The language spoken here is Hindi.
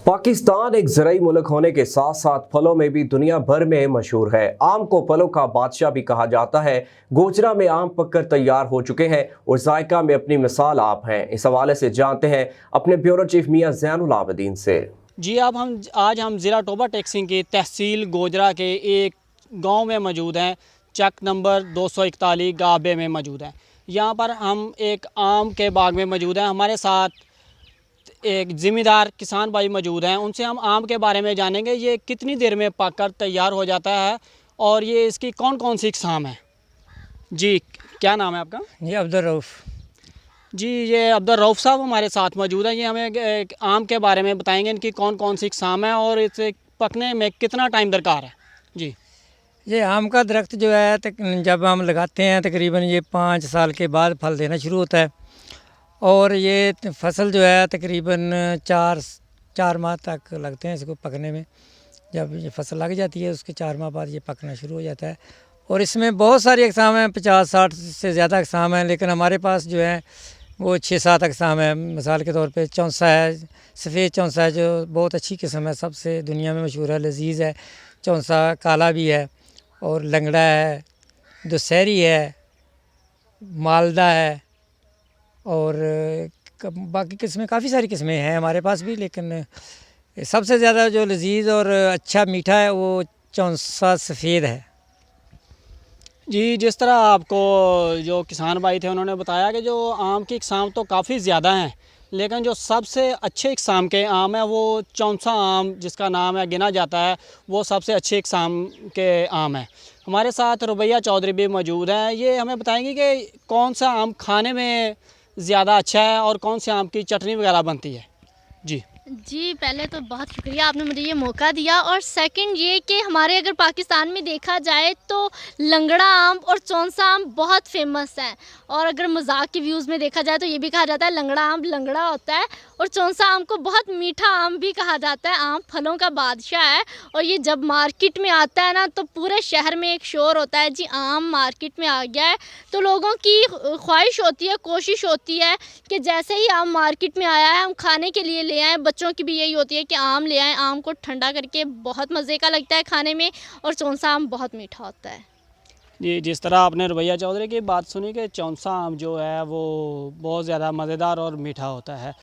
पाकिस्तान एक ज़राई मुल्क होने के साथ साथ फलों में भी दुनिया भर में मशहूर है। आम को फलों का बादशाह भी कहा जाता है। गोजरा में आम पककर तैयार हो चुके हैं और जायका में अपनी मिसाल आप हैं। इस हवाले से जानते हैं अपने ब्यूरो चीफ मियां ज़ैनुल आबिदीन से। जी अब हम आज ज़िला टोबा टेक्सिंग की तहसील गोजरा के एक गांव में मौजूद हैं। चक नंबर 241 गाबे में मौजूद हैं। यहाँ पर हम एक आम के बाग में मौजूद हैं। हमारे साथ एक ज़िम्मेदार किसान भाई मौजूद हैं। उनसे हम आम के बारे में जानेंगे, ये कितनी देर में पककर तैयार हो जाता है और ये इसकी कौन कौन सी इकसाम है। जी क्या नाम है आपका? जी अब्दुल रऊफ़। जी ये अब्दुल रऊफ़ साहब हमारे साथ मौजूद हैं। ये हमें एक आम के बारे में बताएंगे, इनकी कौन कौन सी इकसाम है और इसे पकने में कितना टाइम दरकार है। जी ये आम का दरख्त जो है जब हम लगाते हैं तकरीबन ये 5 साल के बाद फल देना शुरू होता है और ये फसल जो है तकरीबन चार माह तक लगते हैं इसको पकने में। जब ये फसल लग जाती है उसके 4 माह बाद ये पकना शुरू हो जाता है और इसमें बहुत सारी अक़साम हैं, 50-60 से ज़्यादा अक़साम हैं, लेकिन हमारे पास जो है वो 6-7 अक़साम है। मिसाल के तौर पे चौंसा है, सफ़ेद चौंसा है जो बहुत अच्छी किस्म है, सबसे दुनिया में मशहूर है, लजीज़ है। चौंसा काला भी है और लंगड़ा है, दशहरी है, मालदा है और बाकी किस्में काफ़ी सारी किस्में हैं हमारे पास भी, लेकिन सबसे ज़्यादा जो लजीज़ और अच्छा मीठा है वो चौंसा सफ़ेद है। जी जिस तरह आपको जो किसान भाई थे उन्होंने बताया कि जो आम की इकसाम तो काफ़ी ज़्यादा हैं, लेकिन जो सबसे अच्छे इकसाम के आम है वो चौंसा आम जिसका नाम है गिना जाता है, वो सबसे अच्छे इकसाम के आम है। हमारे साथ रुबैया चौधरी भी मौजूद हैं। ये हमें बताएंगे कि कौन सा आम खाने में ज़्यादा अच्छा है और कौन से आम की चटनी वगैरह बनती है। जी पहले तो बहुत शुक्रिया आपने मुझे ये मौका दिया, और सेकंड ये कि हमारे अगर पाकिस्तान में देखा जाए तो लंगड़ा आम और चौंसा आम बहुत फेमस है। और अगर मजाक के व्यूज़ में देखा जाए तो ये भी कहा जाता है लंगड़ा आम लंगड़ा होता है और चौंसा आम को बहुत मीठा आम भी कहा जाता है। आम फलों का बादशाह है और ये जब मार्केट में आता है ना तो पूरे शहर में एक शोर होता है, जी आम मार्केट में आ गया है। तो लोगों की ख्वाहिश होती है, कोशिश होती है कि जैसे ही आम मार्केट में आया है हम खाने के लिए ले आएँ। बच्चों की भी यही होती है कि आम ले आएँ, आम को ठंडा करके, बहुत मज़े का लगता है खाने में, और चौंसा आम बहुत मीठा होता है। जी जिस तरह आपने रुबैया चौधरी की बात सुनी कि चौंसा आम जो है वो बहुत ज़्यादा मज़ेदार और मीठा होता है।